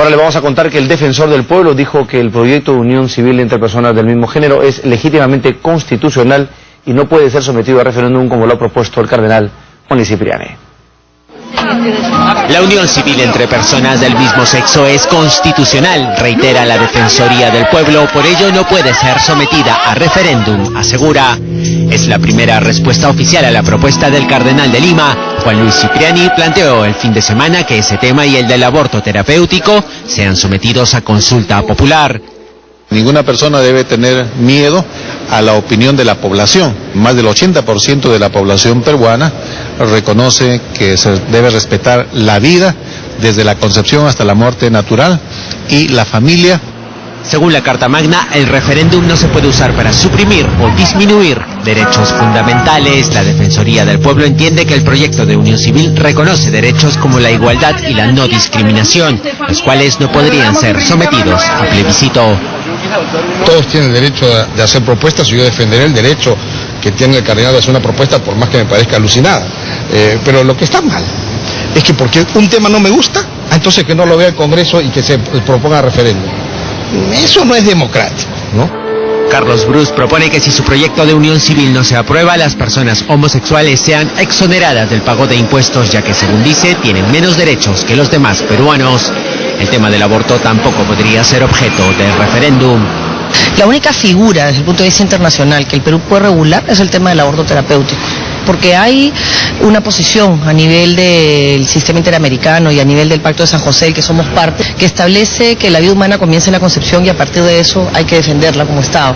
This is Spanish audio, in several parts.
Ahora le vamos a contar que el defensor del pueblo dijo que el proyecto de unión civil entre personas del mismo género es legítimamente constitucional y no puede ser sometido a referéndum como lo ha propuesto el cardenal Only Cipriani. La unión civil entre personas del mismo sexo es constitucional, reitera la Defensoría del Pueblo, por ello no puede ser sometida a referéndum, asegura. Es la primera respuesta oficial a la propuesta del cardenal de Lima. Juan Luis Cipriani planteó el fin de semana que ese tema y el del aborto terapéutico sean sometidos a consulta popular. Ninguna persona debe tener miedo a la opinión de la población. Más del 80% de la población peruana reconoce que se debe respetar la vida desde la concepción hasta la muerte natural y la familia. Según la Carta Magna, el referéndum no se puede usar para suprimir o disminuir derechos fundamentales. La Defensoría del Pueblo entiende que el proyecto de unión civil reconoce derechos como la igualdad y la no discriminación, los cuales no podrían ser sometidos a plebiscito. Todos tienen derecho de hacer propuestas y yo defenderé el derecho que tiene el cardenal de hacer una propuesta, por más que me parezca alucinada. Pero lo que está mal es que porque un tema no me gusta, entonces que no lo vea el Congreso y que se proponga referéndum. Eso no es democrático, ¿no? Carlos Bruce propone que si su proyecto de unión civil no se aprueba, las personas homosexuales sean exoneradas del pago de impuestos, ya que, según dice, tienen menos derechos que los demás peruanos. El tema del aborto tampoco podría ser objeto del referéndum. La única figura desde el punto de vista internacional que el Perú puede regular es el tema del aborto terapéutico, porque hay una posición a nivel del sistema interamericano y a nivel del Pacto de San José, del que somos parte, que establece que la vida humana comienza en la concepción y a partir de eso hay que defenderla como Estado.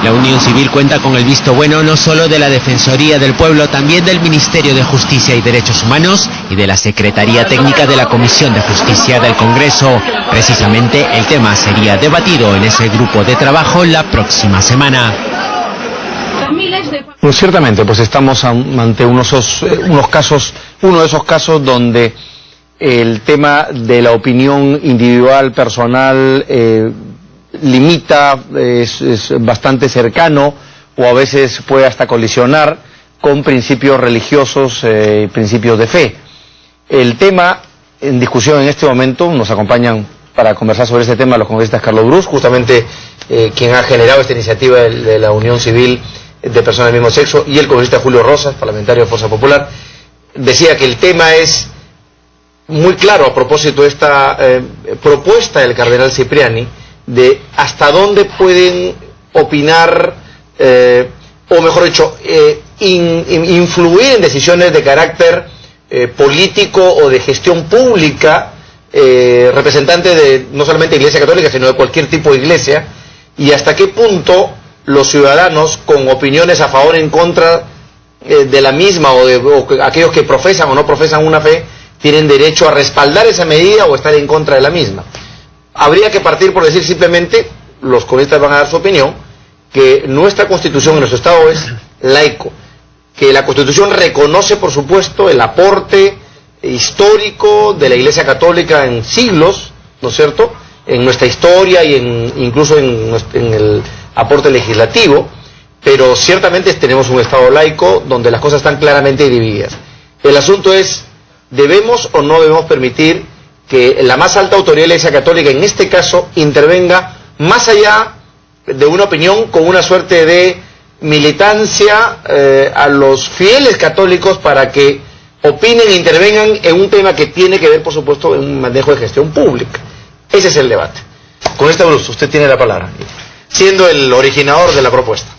La unión civil cuenta con el visto bueno no solo de la Defensoría del Pueblo, también del Ministerio de Justicia y Derechos Humanos y de la Secretaría Técnica de la Comisión de Justicia del Congreso. Precisamente el tema sería debatido en ese grupo de trabajo la próxima semana. Pues ciertamente, pues estamos ante uno de esos casos donde el tema de la opinión individual, personal, limita, es bastante cercano o a veces puede hasta colisionar con principios religiosos y principios de fe. El tema en discusión en este momento, nos acompañan para conversar sobre este tema los congresistas Carlos Bruce, justamente quien ha generado esta iniciativa de la unión civil de personas del mismo sexo, y el congresista Julio Rosas, parlamentario de Fuerza Popular. Decía que el tema es muy claro a propósito de esta propuesta del cardenal Cipriani de hasta dónde pueden opinar, o mejor dicho, influir en decisiones de carácter político o de gestión pública, representantes de no solamente Iglesia Católica, sino de cualquier tipo de iglesia, y hasta qué punto los ciudadanos con opiniones a favor o en contra de la misma o aquellos que profesan o no profesan una fe tienen derecho a respaldar esa medida o estar en contra de la misma. Habría que partir por decir simplemente, los congresistas van a dar su opinión, que nuestra Constitución y nuestro Estado es laico, que la Constitución reconoce por supuesto el aporte histórico de la Iglesia Católica en siglos, ¿no es cierto?, en nuestra historia y incluso en el aporte legislativo, pero ciertamente tenemos un Estado laico donde las cosas están claramente divididas. El asunto es, ¿debemos o no debemos permitir que la más alta autoridad de la Iglesia Católica, en este caso, intervenga más allá de una opinión con una suerte de militancia a los fieles católicos para que opinen e intervengan en un tema que tiene que ver, por supuesto, en un manejo de gestión pública? Ese es el debate. Con esta Bruce, usted tiene la palabra, siendo el originador de la propuesta.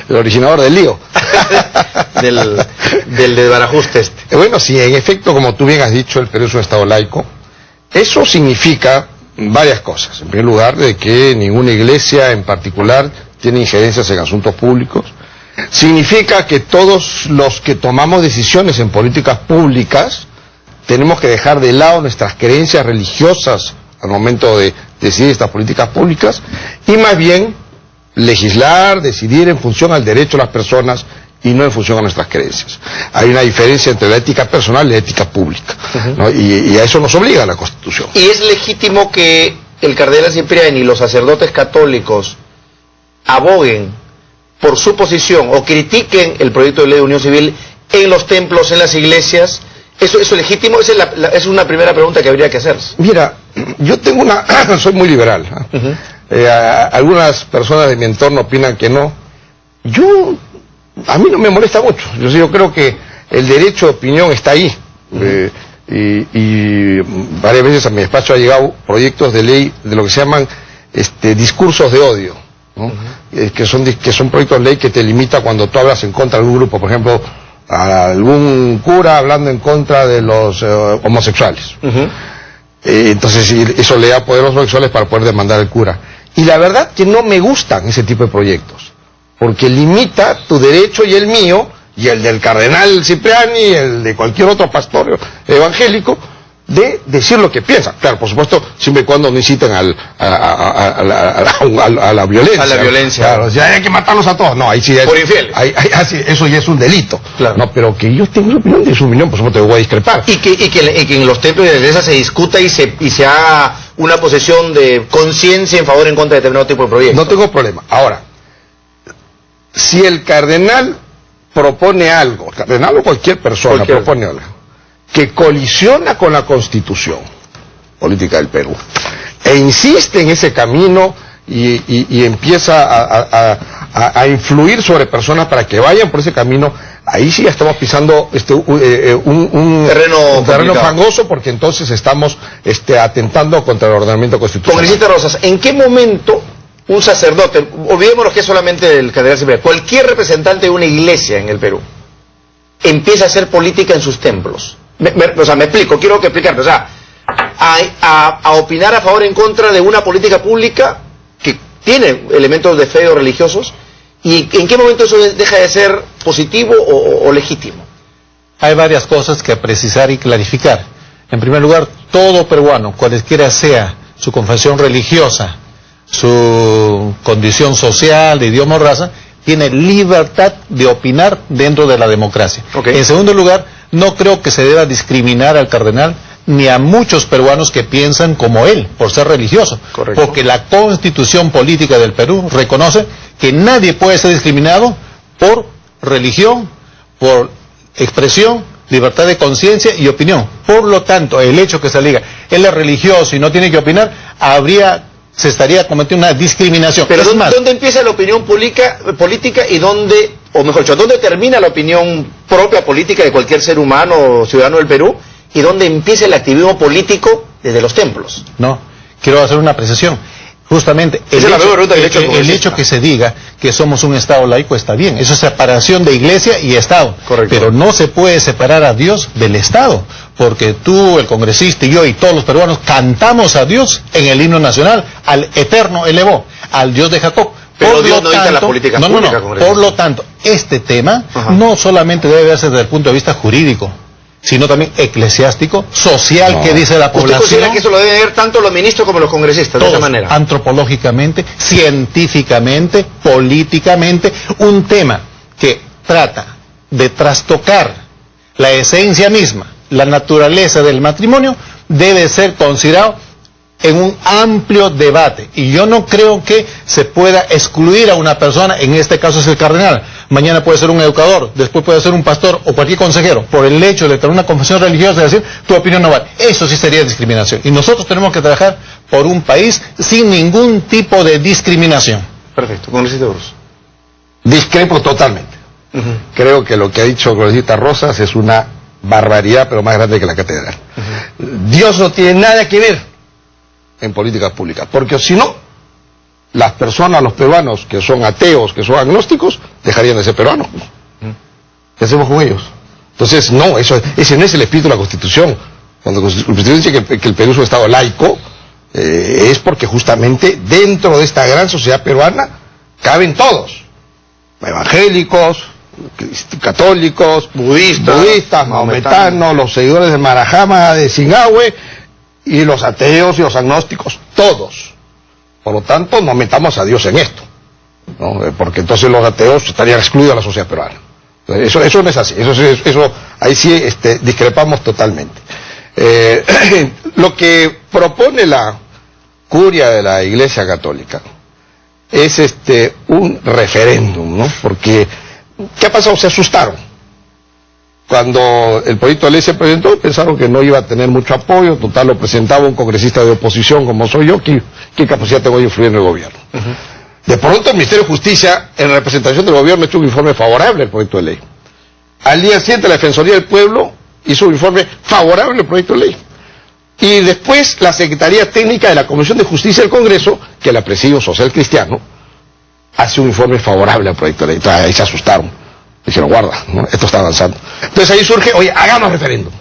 El originador del lío. del desbarajuste este. Bueno, sí, en efecto, como tú bien has dicho, el Perú es un Estado laico. Eso significa varias cosas. En primer lugar, de que ninguna iglesia en particular tiene injerencias en asuntos públicos. Significa que todos los que tomamos decisiones en políticas públicas tenemos que dejar de lado nuestras creencias religiosas al momento de decidir estas políticas públicas y más bien legislar, decidir en función al derecho de las personas y no en función a nuestras creencias. Hay una diferencia entre la ética personal y la ética pública, ¿no? Y a eso nos obliga la Constitución. ¿Y es legítimo que el cardenal Cipriani y los sacerdotes católicos aboguen por su posición o critiquen el proyecto de ley de unión civil en los templos, en las iglesias? ¿Eso es legítimo? Esa es una primera pregunta que habría que hacerse. Mira, yo tengo soy muy liberal. Algunas personas de mi entorno opinan que no. A mí no me molesta mucho. Yo creo que el derecho de opinión está ahí. Y varias veces a mi despacho ha llegado proyectos de ley de lo que se llaman discursos de odio, ¿no? Que son proyectos de ley que te limita cuando tú hablas en contra de algún grupo, por ejemplo, a algún cura hablando en contra de los homosexuales. Entonces eso le da poder a los homosexuales para poder demandar al cura. Y la verdad que no me gustan ese tipo de proyectos, porque limita tu derecho y el mío, y el del cardenal Cipriani, y el de cualquier otro pastor evangélico, de decir lo que piensa. Claro, por supuesto, siempre y cuando no inciten a la violencia. A la violencia. Claro, o sea, hay que matarlos a todos. No, ahí sí. Por infieles. Eso ya es un delito. Claro. No, pero que yo tengo su opinión, por supuesto, te voy a discrepar. Y que en los templos y en la iglesia se discuta y se haga una posesión de conciencia en favor o en contra de determinado tipo de proyectos. No tengo problema. Ahora, si el cardenal propone algo, el cardenal o cualquier persona propone algo, que colisiona con la Constitución política del Perú, e insiste en ese camino y empieza a influir sobre personas para que vayan por ese camino, ahí sí ya estamos pisando un terreno fangoso, porque entonces estamos atentando contra el ordenamiento constitucional. Congresista Rosas, ¿en qué momento un sacerdote, olvidémonos que es solamente el cardenal Cipriani, cualquier representante de una iglesia en el Perú, empieza a hacer política en sus templos? Me explico, quiero que explicarte, a opinar a favor o en contra de una política pública que tiene elementos de fe o religiosos, y en qué momento eso deja de ser positivo o legítimo? Hay varias cosas que precisar y clarificar. En primer lugar, todo peruano, cualesquiera sea su confesión religiosa, su condición social, de idioma o raza, tiene libertad de opinar dentro de la democracia. En segundo lugar, no creo que se deba discriminar al cardenal ni a muchos peruanos que piensan como él, por ser religioso. Correcto. Porque la Constitución política del Perú reconoce que nadie puede ser discriminado por religión, por expresión, libertad de conciencia y opinión. Por lo tanto, el hecho que se diga, él es religioso y no tiene que opinar, se estaría cometiendo una discriminación. Pero ¿dónde empieza la opinión política y dónde, o mejor dicho, dónde termina la opinión propia política de cualquier ser humano o ciudadano del Perú, y dónde empieza el activismo político desde los templos? No, quiero hacer una apreciación. Justamente, el hecho que se diga que somos un Estado laico está bien. Eso es separación de iglesia y Estado. Correcto. Pero no se puede separar a Dios del Estado. Porque tú, el congresista y yo y todos los peruanos cantamos a Dios en el himno nacional, al eterno elevó, al Dios de Jacob. Pero Dios no dicta las políticas públicas. Por lo tanto, este tema no solamente debe verse desde el punto de vista jurídico, sino también eclesiástico, social, que dice la población. ¿Usted considera que eso lo deben ver tanto los ministros como los congresistas, todos, de esa manera? Antropológicamente, científicamente, políticamente, un tema que trata de trastocar la esencia misma, la naturaleza del matrimonio, debe ser considerado en un amplio debate. Y yo no creo que se pueda excluir a una persona, en este caso es el cardenal, mañana puede ser un educador, después puede ser un pastor o cualquier consejero, por el hecho de tener una confesión religiosa y decir, tu opinión no vale. Eso sí sería discriminación. Y nosotros tenemos que trabajar por un país sin ningún tipo de discriminación. Perfecto. Congresista Bruce. Discrepo totalmente. Creo que lo que ha dicho el congresista Rosas es una barbaridad, pero más grande que la catedral. Dios no tiene nada que ver en políticas públicas, porque si no, las personas, los peruanos que son ateos, que son agnósticos, dejarían de ser peruanos. ¿Qué hacemos con ellos? Entonces, no, ese no es el espíritu de la Constitución. Cuando la Constitución dice que el Perú es un Estado laico, es porque justamente dentro de esta gran sociedad peruana caben todos, evangélicos, católicos, budistas, maometanos, los seguidores de Marajama, de Singahue, y los ateos y los agnósticos, todos. Por lo tanto, no metamos a Dios en esto, ¿no? Porque entonces los ateos estarían excluidos de la sociedad peruana. Eso no es así, eso ahí sí discrepamos totalmente. Lo que propone la curia de la Iglesia Católica es un referéndum, ¿no? Porque, ¿qué ha pasado? Se asustaron. Cuando el proyecto de ley se presentó, pensaron que no iba a tener mucho apoyo, total lo presentaba un congresista de oposición como soy yo, ¿qué capacidad tengo de influir en el gobierno? De pronto el Ministerio de Justicia, en representación del gobierno, hizo un informe favorable al proyecto de ley. Al día siguiente la Defensoría del Pueblo hizo un informe favorable al proyecto de ley. Y después la Secretaría Técnica de la Comisión de Justicia del Congreso, que la preside Social Cristiano, hace un informe favorable al proyecto de ley. Entonces ahí se asustaron. Dijeron, guarda, ¿no? Esto está avanzando. Entonces ahí surge, oye, hagamos referéndum.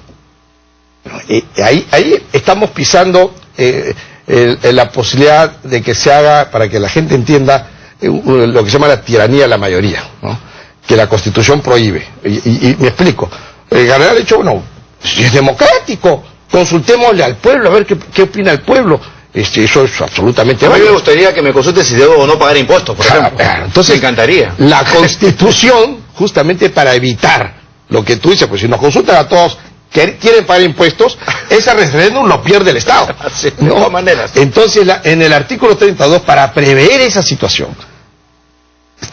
Y ahí estamos pisando la posibilidad de que se haga, para que la gente entienda, lo que se llama la tiranía de la mayoría, ¿no? Que la Constitución prohíbe. Y me explico. El general ha dicho, bueno, si es democrático, consultémosle al pueblo, a ver qué opina el pueblo. Eso es absolutamente A mí me válido. gustaría que me consulte si debo o no pagar impuestos, por ejemplo. Entonces, me encantaría. La Constitución, justamente para evitar lo que tú dices, pues si nos consultan a todos que quieren pagar impuestos, ese referéndum lo pierde el Estado. Sí, de todas maneras. Entonces, en el artículo 32, para prever esa situación,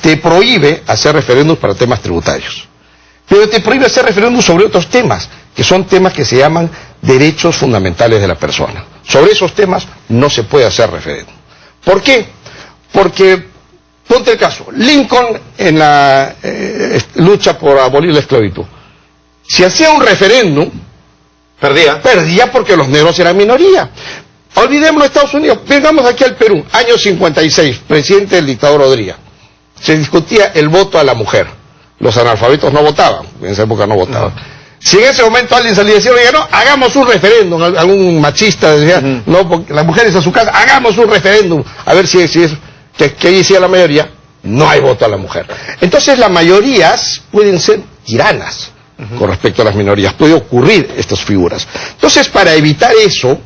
te prohíbe hacer referéndums para temas tributarios. Pero te prohíbe hacer referéndums sobre otros temas, que son temas que se llaman derechos fundamentales de la persona. Sobre esos temas no se puede hacer referéndum. ¿Por qué? Porque, ponte el caso, Lincoln en la lucha por abolir la esclavitud. Si hacía un referéndum, perdía porque los negros eran minoría. Olvidémonos de Estados Unidos, vengamos aquí al Perú, año 56, presidente del dictador Odría. Se discutía el voto a la mujer. Los analfabetos no votaban, en esa época no votaban. Si en ese momento alguien salía y decía, oye, no, hagamos un referéndum, algún machista decía, no, porque las mujeres a su casa, hagamos un referéndum, a ver si es, que ahí decía la mayoría, no hay voto a la mujer. Entonces las mayorías pueden ser tiranas con respecto a las minorías, puede ocurrir estas figuras. Entonces, para evitar eso,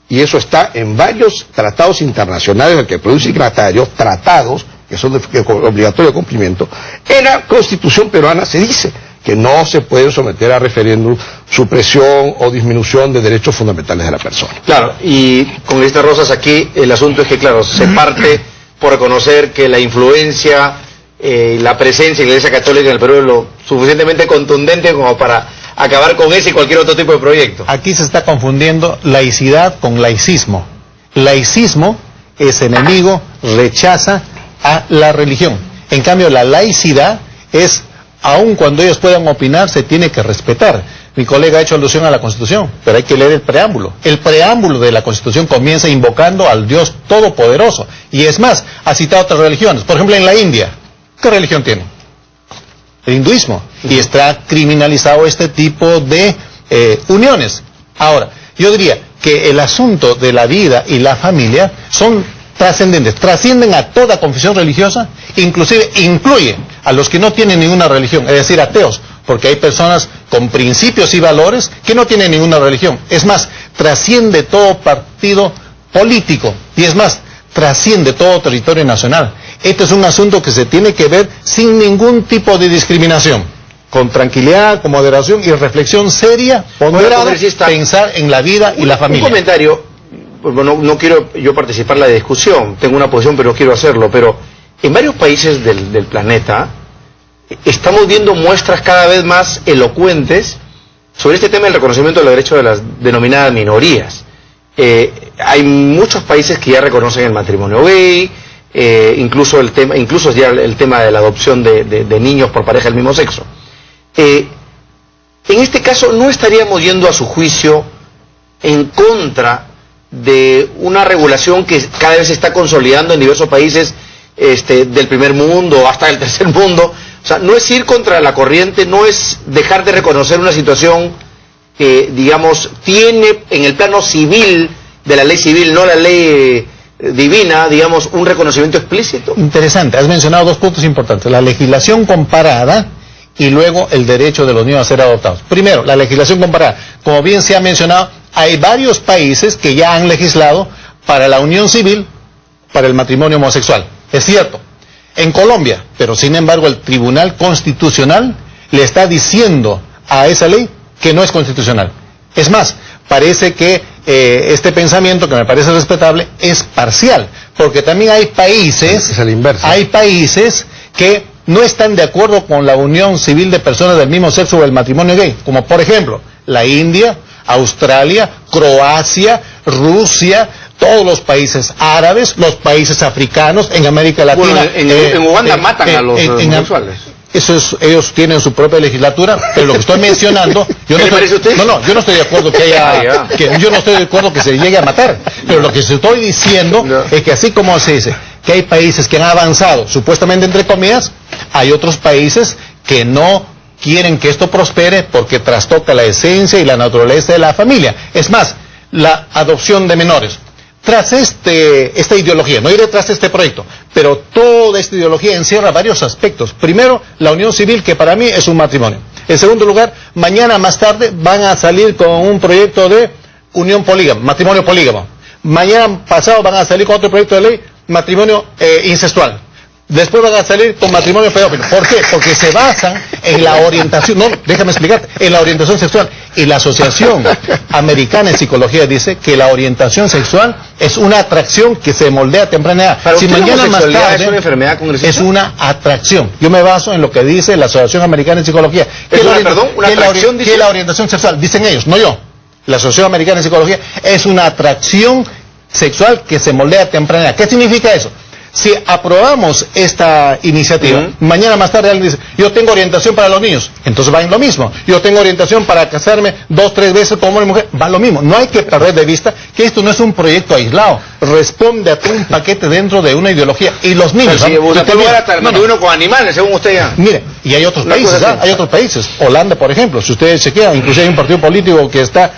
y eso está en varios tratados internacionales del que produce signatarios, tratados que son de obligatorio cumplimiento, en la Constitución peruana se dice que no se puede someter a referéndum supresión o disminución de derechos fundamentales de la persona. Claro, y con Congresista Rosas, aquí el asunto es que, claro, se parte por reconocer que la influencia, la presencia de la Iglesia Católica en el Perú es lo suficientemente contundente como para acabar con ese y cualquier otro tipo de proyecto. Aquí se está confundiendo laicidad con laicismo. Laicismo es enemigo, rechaza a la religión. En cambio, la laicidad es, aun cuando ellos puedan opinar, se tiene que respetar. Mi colega ha hecho alusión a la Constitución, pero hay que leer el preámbulo. El preámbulo de la Constitución comienza invocando al Dios Todopoderoso. Y es más, ha citado otras religiones. Por ejemplo, en la India, ¿qué religión tiene? El hinduismo. Y está criminalizado este tipo de uniones. Ahora, yo diría que el asunto de la vida y la familia son trascendentes, trascienden a toda confesión religiosa, inclusive incluye a los que no tienen ninguna religión, es decir, ateos, porque hay personas con principios y valores que no tienen ninguna religión. Es más, trasciende todo partido político, y es más, trasciende todo territorio nacional. Este es un asunto que se tiene que ver sin ningún tipo de discriminación, con tranquilidad, con moderación y reflexión seria, ponderada, pensar en la vida y la familia. Un comentario. Bueno, no quiero yo participar en la discusión, tengo una posición pero quiero hacerlo, pero en varios países del planeta estamos viendo muestras cada vez más elocuentes sobre este tema del reconocimiento de los derechos de las denominadas minorías. Hay muchos países que ya reconocen el matrimonio gay, incluso ya el tema de la adopción de niños por pareja del mismo sexo. En este caso no estaríamos yendo a su juicio en contra de una regulación que cada vez se está consolidando en diversos países del primer mundo hasta el tercer mundo. O sea, no es ir contra la corriente, no es dejar de reconocer una situación que, digamos, tiene en el plano civil, de la ley civil, no la ley divina, digamos, un reconocimiento explícito. Interesante, has mencionado dos puntos importantes, la legislación comparada y luego el derecho de los niños a ser adoptados. Primero, la legislación comparada. Como bien se ha mencionado, hay varios países que ya han legislado para la unión civil, para el matrimonio homosexual. Es cierto, en Colombia, pero sin embargo el Tribunal Constitucional le está diciendo a esa ley que no es constitucional. Es más, parece que este pensamiento, que me parece respetable, es parcial, porque también hay países, es el inverso. hay países que no están de acuerdo con la unión civil de personas del mismo sexo o el matrimonio gay, como por ejemplo la India, Australia, Croacia, Rusia, todos los países árabes, los países africanos, en América Latina. Bueno, en Uganda matan a los homosexuales. Ellos tienen su propia legislatura, pero lo que estoy mencionando, yo no estoy de acuerdo que haya, yo no estoy de acuerdo que se llegue a matar, pero lo que estoy diciendo es que así como se dice que hay países que han avanzado, supuestamente entre comillas, hay otros países que no quieren que esto prospere porque trastoca la esencia y la naturaleza de la familia. Es más, la adopción de menores. Tras esta ideología, no iré tras este proyecto, pero toda esta ideología encierra varios aspectos. Primero, la unión civil, que para mí es un matrimonio. En segundo lugar, mañana más tarde van a salir con un proyecto de unión polígama, matrimonio polígamo. Mañana pasado van a salir con otro proyecto de ley, matrimonio incestual. Después van a salir con matrimonio pedófilo. ¿Por qué? Porque se basan en la orientación, no, déjame explicarte, en la orientación sexual. Y la Asociación Americana en Psicología dice que la orientación sexual es una atracción que se moldea a temprana edad. Para si mañana más tarde es una enfermedad congresista. Es una atracción. Yo me baso en lo que dice la Asociación Americana en Psicología. ¿Es una atracción? ¿Qué es la orientación sexual? Dicen ellos, no yo. La Asociación Americana en Psicología es una atracción sexual que se moldea a temprana edad. ¿Qué significa eso? Si aprobamos esta iniciativa, mañana más tarde alguien dice, yo tengo orientación para los niños, entonces va en lo mismo. Yo tengo orientación para casarme 2, 3 veces como hombre y mujer, va lo mismo. No hay que perder de vista que esto no es un proyecto aislado, responde a todo un paquete dentro de una ideología. Y los niños... uno con animales, según usted ya. Mire, y hay otros países, hay otros países. Holanda, por ejemplo, si ustedes chequean, incluso hay un partido político que está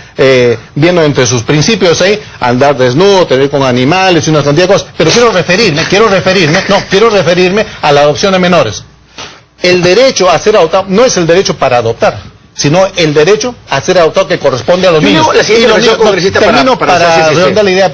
viendo entre sus principios ahí, andar desnudo, tener con animales y una cantidad de cosas. Pero quiero referirme a la adopción de menores. El derecho a ser adoptado no es el derecho para adoptar, sino el derecho a ser adoptado que corresponde a los niños. Termino para redondar la idea,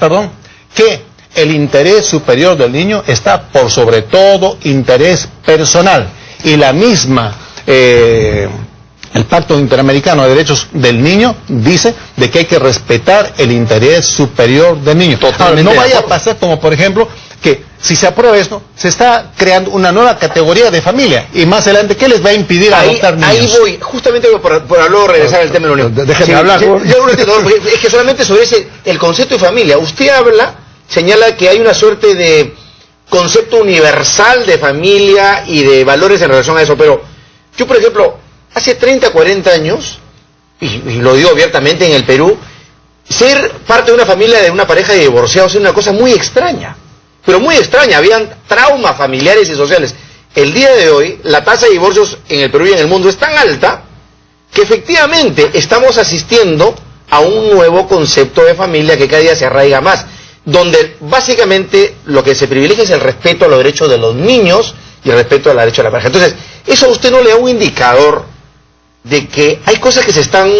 que el interés superior del niño está por sobre todo interés personal. Y la misma... el Pacto Interamericano de Derechos del Niño dice de que hay que respetar el interés superior del niño. Ahora, no vaya a pasar como, por ejemplo, que si se aprueba esto, se está creando una nueva categoría de familia. Y más adelante, ¿qué les va a impedir adoptar niños? Ahí voy, justamente por luego regresar al tema de la unión. Déjenme hablar. Es que solamente sobre el concepto de familia. Usted señala que hay una suerte de concepto universal de familia y de valores en relación a eso. Pero yo, por ejemplo... Hace 30, 40 años, y lo digo abiertamente, en el Perú, ser parte de una familia de una pareja de divorciados es una cosa muy extraña, pero muy extraña. Habían traumas familiares y sociales. El día de hoy, la tasa de divorcios en el Perú y en el mundo es tan alta que efectivamente estamos asistiendo a un nuevo concepto de familia que cada día se arraiga más, donde básicamente lo que se privilegia es el respeto a los derechos de los niños y el respeto al derecho a la pareja. Entonces, ¿eso a usted no le da un indicador de que hay cosas que se están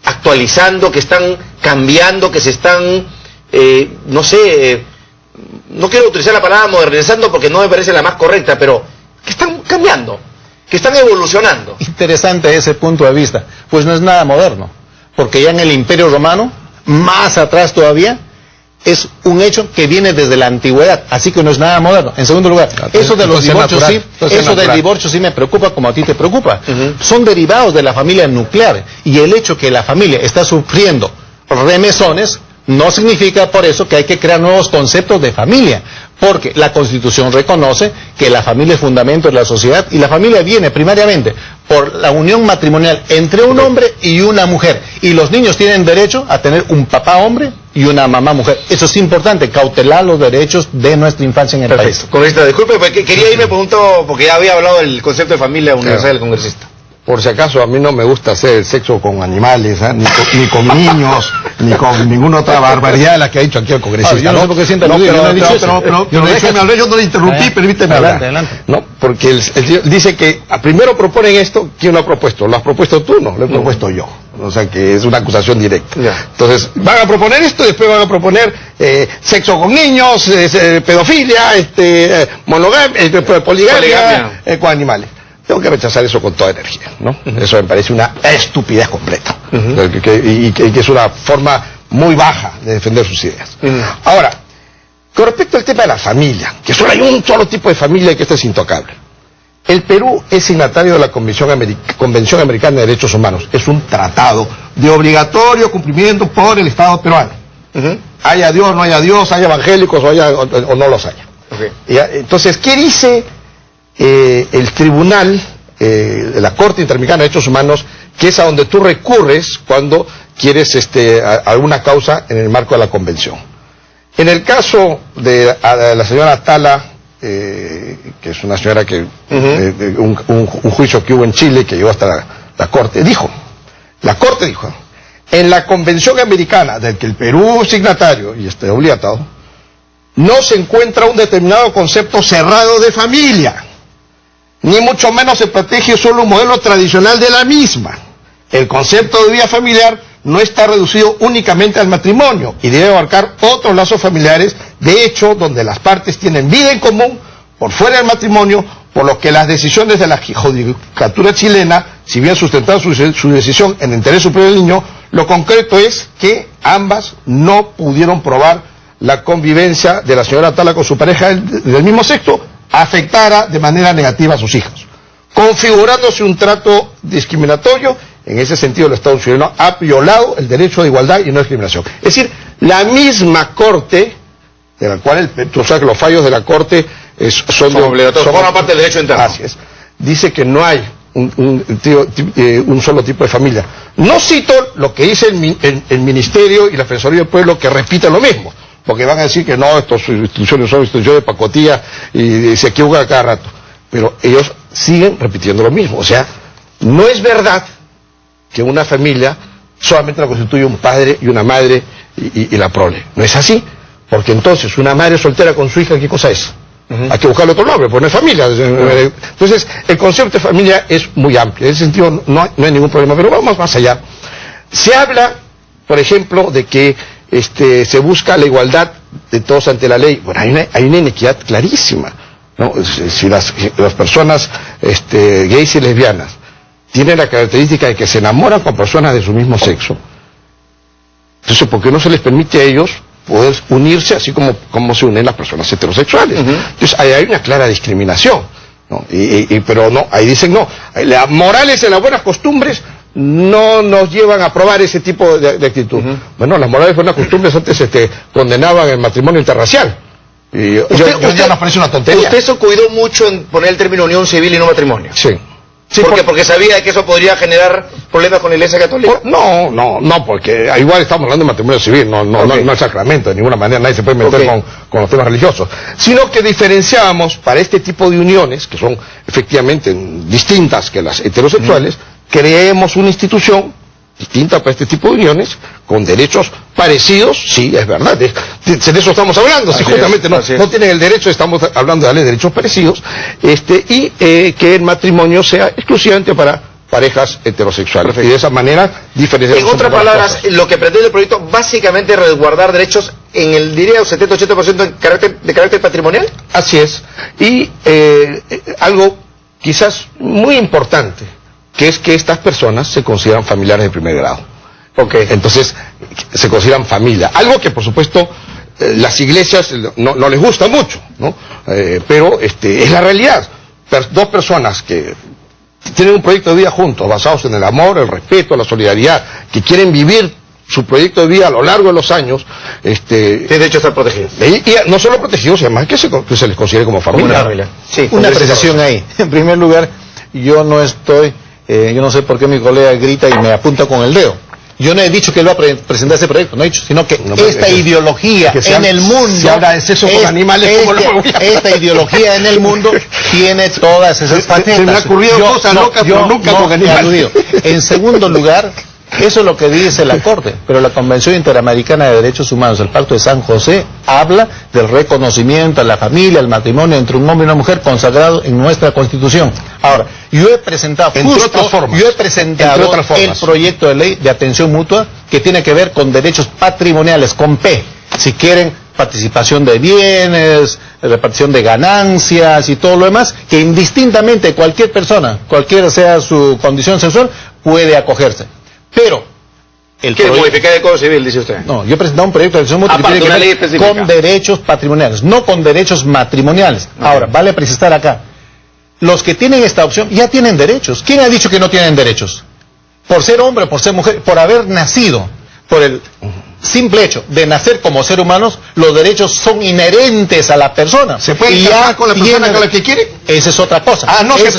actualizando, que están cambiando, que se están, no quiero utilizar la palabra modernizando porque no me parece la más correcta, pero que están cambiando, que están evolucionando? Interesante ese punto de vista, pues no es nada moderno, porque ya en el Imperio Romano, más atrás todavía, es un hecho que viene desde la antigüedad, así que no es nada moderno. En segundo lugar, eso de los divorcios del divorcio sí me preocupa como a ti te preocupa. Son derivados de la familia nuclear, y el hecho que la familia está sufriendo remesones no significa por eso que hay que crear nuevos conceptos de familia, porque la Constitución reconoce que la familia es fundamento de la sociedad, y la familia viene primariamente por la unión matrimonial entre un hombre y una mujer, y los niños tienen derecho a tener un papá hombre y una mamá mujer. Eso es importante, cautelar los derechos de nuestra infancia en el país. Congresista, disculpe, porque quería irme por un punto, porque ya había hablado del concepto de familia universal del congresista. Por si acaso, a mí no me gusta hacer el sexo con animales, ni con niños, ni con ninguna otra barbaridad de la que ha dicho aquí el congresista. Yo no sé por qué sienta aludido, yo no he dicho eso. Yo no le interrumpí, permíteme hablar. Adelante. No, porque él dice que primero proponen esto. ¿Quién lo ha propuesto? ¿Lo has propuesto tú? No, lo he propuesto yo. O sea que es una acusación directa. Entonces, van a proponer esto y después van a proponer sexo con niños, pedofilia, monogamia, poligamia, con animales. Tengo que rechazar eso con toda energía, ¿no? Eso me parece una estupidez completa. Y que es una forma muy baja de defender sus ideas. Ahora, con respecto al tema de la familia, que solo hay un solo tipo de familia y que esto es intocable. El Perú es signatario de la Convención Americana de Derechos Humanos. Es un tratado de obligatorio cumplimiento por el Estado peruano. Haya Dios, no haya Dios, haya evangélicos o no los haya. Entonces, ¿qué dice el tribunal de la Corte Interamericana de Derechos Humanos, que es a donde tú recurres cuando quieres alguna causa en el marco de la Convención? En el caso de la señora Atala, que es una señora que un juicio que hubo en Chile que llegó hasta la Corte, la Corte dijo, en la Convención Americana del que el Perú es signatario y esté obligado, no se encuentra un determinado concepto cerrado de familia, ni mucho menos se protege solo un modelo tradicional de la misma. El concepto de vida familiar no está reducido únicamente al matrimonio y debe abarcar otros lazos familiares, de hecho, donde las partes tienen vida en común por fuera del matrimonio, por lo que las decisiones de la judicatura chilena, si bien sustentaron su decisión en el interés superior del niño, lo concreto es que ambas no pudieron probar la convivencia de la señora Atala con su pareja del mismo sexo afectara de manera negativa a sus hijos, configurándose un trato discriminatorio. En ese sentido, el Estado chileno ha violado el derecho de igualdad y no discriminación. Es decir, la misma Corte, de la cual tú sabes que los fallos de la Corte son obligatorios, forman parte del derecho interno. Así es. Dice que no hay un solo tipo de familia. No cito lo que dice el Ministerio y la Defensoría del Pueblo, que repiten lo mismo, porque van a decir que no, estas instituciones son instituciones de pacotilla y se equivocan a cada rato. Pero ellos siguen repitiendo lo mismo. O sea, no es verdad que una familia solamente la constituye un padre y una madre y la prole. No es así, porque entonces una madre soltera con su hija, ¿qué cosa es? Hay que buscarle otro nombre, pues no es familia. Entonces, el concepto de familia es muy amplio. En ese sentido no hay ningún problema, pero vamos más allá. Se habla, por ejemplo, de que se busca la igualdad de todos ante la ley. Bueno, hay una inequidad clarísima, ¿no? Si las personas gays y lesbianas tienen la característica de que se enamoran con personas de su mismo sexo, entonces, ¿por qué no se les permite a ellos poder unirse así como se unen las personas heterosexuales? Entonces, hay una clara discriminación, ¿no? Pero no, ahí dicen no, las morales y las buenas costumbres no nos llevan a aprobar ese tipo de actitud. Bueno, las morales y buenas costumbres antes condenaban el matrimonio interracial. Y usted ya nos parece una tontería. Usted se cuidó mucho en poner el término unión civil y no matrimonio. Sí. Sí, porque sabía que eso podría generar problemas con la Iglesia Católica. No, porque igual estamos hablando de matrimonio civil, no es sacramento, de ninguna manera nadie se puede meter con los temas religiosos. Sino que diferenciábamos para este tipo de uniones, que son efectivamente distintas que las heterosexuales, creemos una institución distinta para este tipo de uniones, con derechos parecidos, sí, es verdad, de eso estamos hablando, si justamente no tienen el derecho, estamos hablando de darle derechos parecidos, y que el matrimonio sea exclusivamente para parejas heterosexuales. Perfecto. Y de esa manera diferenciamos. En otras palabras, lo que pretende el proyecto básicamente es resguardar derechos en el, diría, un 70-80% de carácter patrimonial. Así es. Y algo quizás muy importante, que es que estas personas se consideran familiares de primer grado. Entonces, se consideran familia. Algo que, por supuesto, las iglesias no les gusta mucho, ¿no? Pero es la realidad. Dos personas que tienen un proyecto de vida juntos, basados en el amor, el respeto, la solidaridad, que quieren vivir su proyecto de vida a lo largo de los años, tiene derecho a estar protegidos. Y no solo protegidos, además que se les considere como familia. Sí, una precisión ahí. En primer lugar, yo no sé por qué mi colega grita y me apunta con el dedo. Yo no he dicho que él va a presentar ese proyecto, no he dicho, sino que esta ideología en el mundo, se habla de sexo con animales, esta ideología en el mundo tiene todas esas facetas. Se me ha ocurrido cosas locas, pero nunca con animales. En segundo lugar, eso es lo que dice la Corte, pero la Convención Interamericana de Derechos Humanos, el Pacto de San José, habla del reconocimiento a la familia, al matrimonio entre un hombre y una mujer consagrado en nuestra Constitución. Ahora, yo he presentado el proyecto de ley de atención mutua que tiene que ver con derechos patrimoniales, con P, si quieren, participación de bienes, repartición de ganancias y todo lo demás, que indistintamente cualquier persona, cualquiera sea su condición sexual, puede acogerse. Pero ¿quiere modificar el Código Civil, dice usted? No, yo he presentado un proyecto de acción mutua que tiene que ver con derechos patrimoniales, no con derechos matrimoniales. Ahora, vale precisar acá, los que tienen esta opción ya tienen derechos. ¿Quién ha dicho que no tienen derechos? Por ser hombre, por ser mujer, por haber nacido, por el simple hecho de nacer como ser humanos, los derechos son inherentes a la persona. ¿Se puede casar con la persona con la que quiere? Esa es otra cosa. No se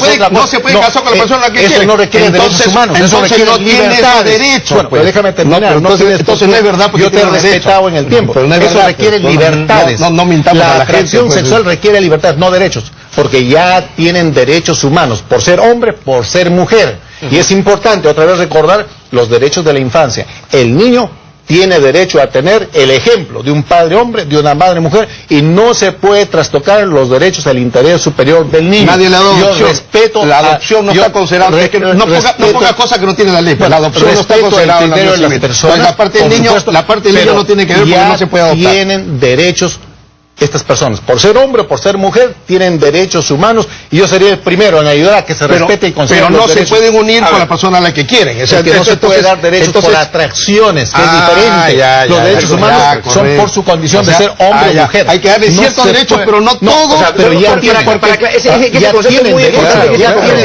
puede casar con la persona con la que quiere. Eso no requiere derechos humanos, eso requiere no libertades. Derecho. Bueno, pero déjame terminar. Entonces no es verdad, porque yo te he respetado en el tiempo. Pero no es verdad, requiere libertades. No mintamos a la gente. La atracción sexual requiere libertades, no derechos, porque ya tienen derechos humanos, por ser hombre, por ser mujer. Y es importante otra vez recordar los derechos de la infancia. El niño tiene derecho a tener el ejemplo de un padre hombre, de una madre mujer, y no se puede trastocar los derechos al interés superior del niño. Nadie le da adopción. Yo respeto la adopción no está considerada. No ponga cosas que no tiene la ley. La adopción no está considerada en la ley. La parte del niño no tiene que ver porque no se puede adoptar. Tienen derechos. Estas personas, por ser hombre o por ser mujer, tienen derechos humanos, y yo sería el primero en ayudar a que se respete y considere pero no los derechos. Se pueden unir con la persona a la que quieren. O sea, que no se puede dar derechos por atracciones, que es diferente. Los derechos humanos son por su condición de ser hombre o mujer. Hay que darle ciertos derechos, pero no todos. Pero ya tienen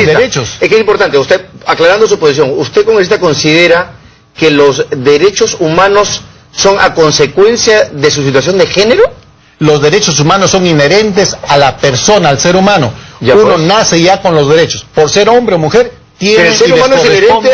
derechos. Es que es importante, usted, aclarando su posición, ¿usted congresista considera que los derechos humanos son a consecuencia de su situación de género? Los derechos humanos son inherentes a la persona, al ser humano. Uno nace ya con los derechos. Por ser hombre o mujer, tiene pero el ser humano es inherente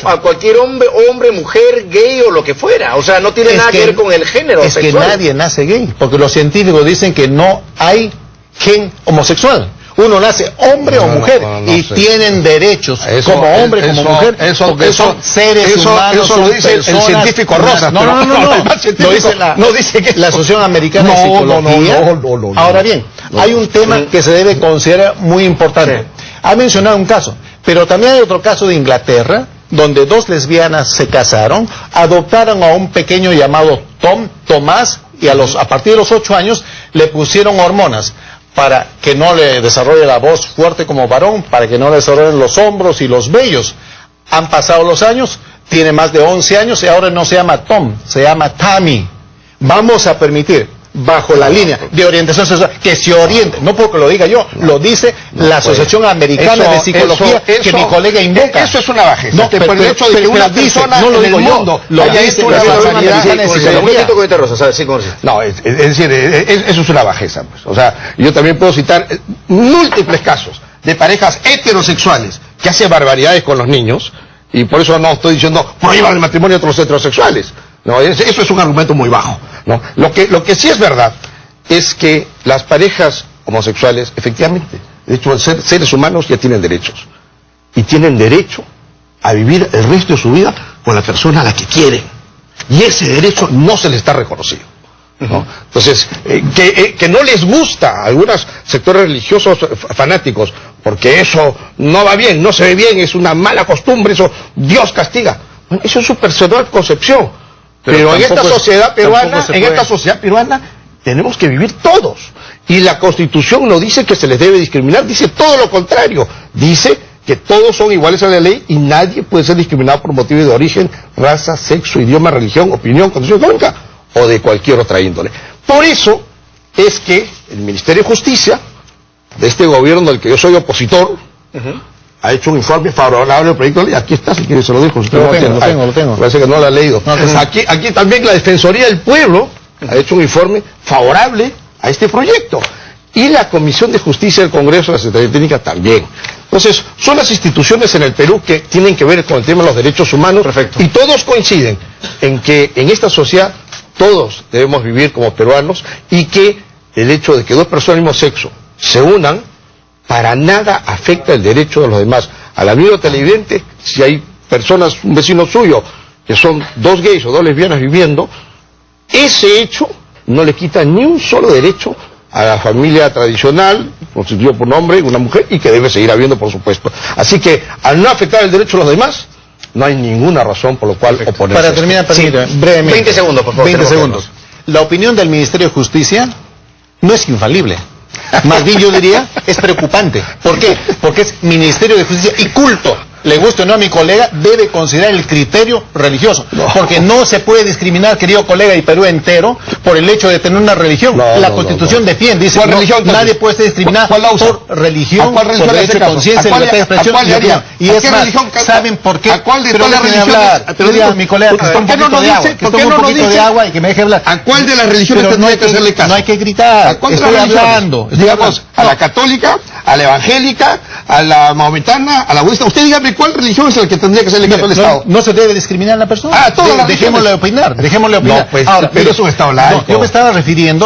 a cualquier hombre, mujer, gay o lo que fuera. O sea, no tiene nada que ver con el género sexual. Es que nadie nace gay, porque los científicos dicen que no hay gen homosexual. Uno nace hombre o mujer y tienen derechos como hombre, como mujer, porque son seres humanos. Eso lo dice el científico Rosa. No. Lo dice la Asociación Americana de Psicología. Ahora bien, hay un tema que se debe considerar muy importante. Ha mencionado un caso, pero también hay otro caso de Inglaterra, donde dos lesbianas se casaron, adoptaron a un pequeño llamado Tomás, y a partir de los 8 años le pusieron hormonas para que no le desarrolle la voz fuerte como varón, para que no le desarrollen los hombros y los vellos. Han pasado los años, tiene más de 11 años y ahora no se llama Tom, se llama Tammy. Vamos a permitir, bajo la línea de orientación sexual, que se oriente, no porque lo diga yo, lo dice la Asociación Americana de Psicología, que mi colega invoca. Eso es una bajeza. No, pero el hecho de que una persona no lo digo yo, lo dice la Asociación Americana de Psicología. No, es decir, eso es una bajeza. Pues. O sea, yo también puedo citar múltiples casos de parejas heterosexuales que hacen barbaridades con los niños, y por eso no estoy diciendo prohíban el matrimonio entre los heterosexuales. No, eso es un argumento muy bajo. ¿No? Lo que sí es verdad es que las parejas homosexuales, efectivamente, de hecho, al ser seres humanos ya tienen derechos. Y tienen derecho a vivir el resto de su vida con la persona a la que quieren. Y ese derecho no se les está reconocido. ¿No? Entonces, que no les gusta a algunos sectores religiosos fanáticos, porque eso no va bien, no se ve bien, es una mala costumbre, eso Dios castiga. Bueno, eso es su personal concepción. Pero en esta sociedad peruana, tenemos que vivir todos. Y la Constitución no dice que se les debe discriminar, dice todo lo contrario. Dice que todos son iguales a la ley y nadie puede ser discriminado por motivo de origen, raza, sexo, idioma, religión, opinión, condición económica o de cualquier otra índole. Por eso es que el Ministerio de Justicia, de este gobierno del que yo soy opositor, ha hecho un informe favorable al proyecto de ley. Aquí está, si quiere se lo dejo. Lo tengo. Parece que no lo ha leído. Aquí también la Defensoría del Pueblo ha hecho un informe favorable a este proyecto. Y la Comisión de Justicia del Congreso, la Secretaría Técnica también. Entonces, son las instituciones en el Perú que tienen que ver con el tema de los derechos humanos. Perfecto. Y todos coinciden en que en esta sociedad todos debemos vivir como peruanos, y que el hecho de que dos personas del mismo sexo se unan para nada afecta el derecho de los demás. Al amigo televidente, si hay personas, un vecino suyo, que son dos gays o dos lesbianas viviendo, ese hecho no le quita ni un solo derecho a la familia tradicional, constituido por un hombre y una mujer, y que debe seguir habiendo, por supuesto. Así que, al no afectar el derecho de los demás, no hay ninguna razón por la cual oponerse. Para terminar, permítame, brevemente. 20 segundos, por favor. 20 segundos. La opinión del Ministerio de Justicia no es infalible. Más bien yo diría, es preocupante. ¿Por qué? Porque es Ministerio de Justicia y culto. le guste o no a mi colega, debe considerar el criterio religioso. Porque no se puede discriminar, querido colega, y Perú entero, por el hecho de tener una religión. La Constitución defiende, dice, ¿cuál religión, nadie puede ser discriminado por religión, por derecho de conciencia, libertad de expresión y opinión. Y es más, ¿saben por qué? ¿A cuál de Pero todas las déjenme religiones? hablar. Pero digo, mi colega, que está un poquito de agua, que tome un poquito de agua y que me deje hablar. ¿A cuál de las religiones Pero tendría que hacerle caso? No hay que gritar. ¿A cuál de Estoy las religiones? hablando. Digamos, a la católica, a la evangélica, a la maometana, a la budista. Usted dígame cuál religión es la que tendría que hacerle caso al Estado. No se debe discriminar a la persona. Todas las Dejémosle opinar, dejémosle opinar. No, pues, ahora, pero es un Estado laico. yo me estaba refiriendo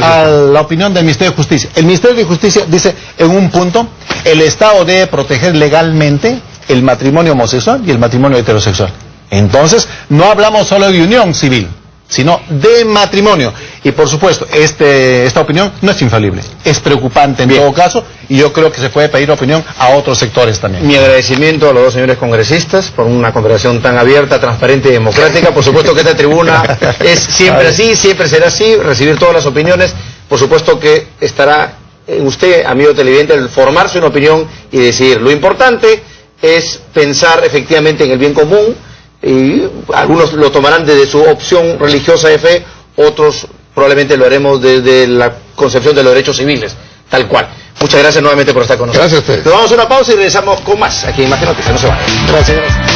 a la opinión del Ministerio de Justicia. El Ministerio de Justicia dice en un punto, el Estado debe proteger legalmente el matrimonio homosexual y el matrimonio heterosexual. Entonces, no hablamos solo de unión civil, sino de matrimonio. Y por supuesto, esta opinión no es infalible, es preocupante en todo caso, y yo creo que se puede pedir opinión a otros sectores también. Mi agradecimiento a los dos señores congresistas por una conversación tan abierta, transparente y democrática. Por supuesto que esta tribuna es siempre así, siempre será así, recibir todas las opiniones. Por supuesto que estará en usted, amigo televidente, el formarse una opinión y decidir. Lo importante es pensar efectivamente en el bien común, y algunos lo tomarán desde su opción religiosa de fe, otros probablemente lo haremos desde la concepción de los derechos civiles, tal cual. Muchas gracias nuevamente por estar con nosotros. Gracias a ustedes. Nos vamos a una pausa y regresamos con más aquí en Imagen Noticias. No se vayan. Gracias.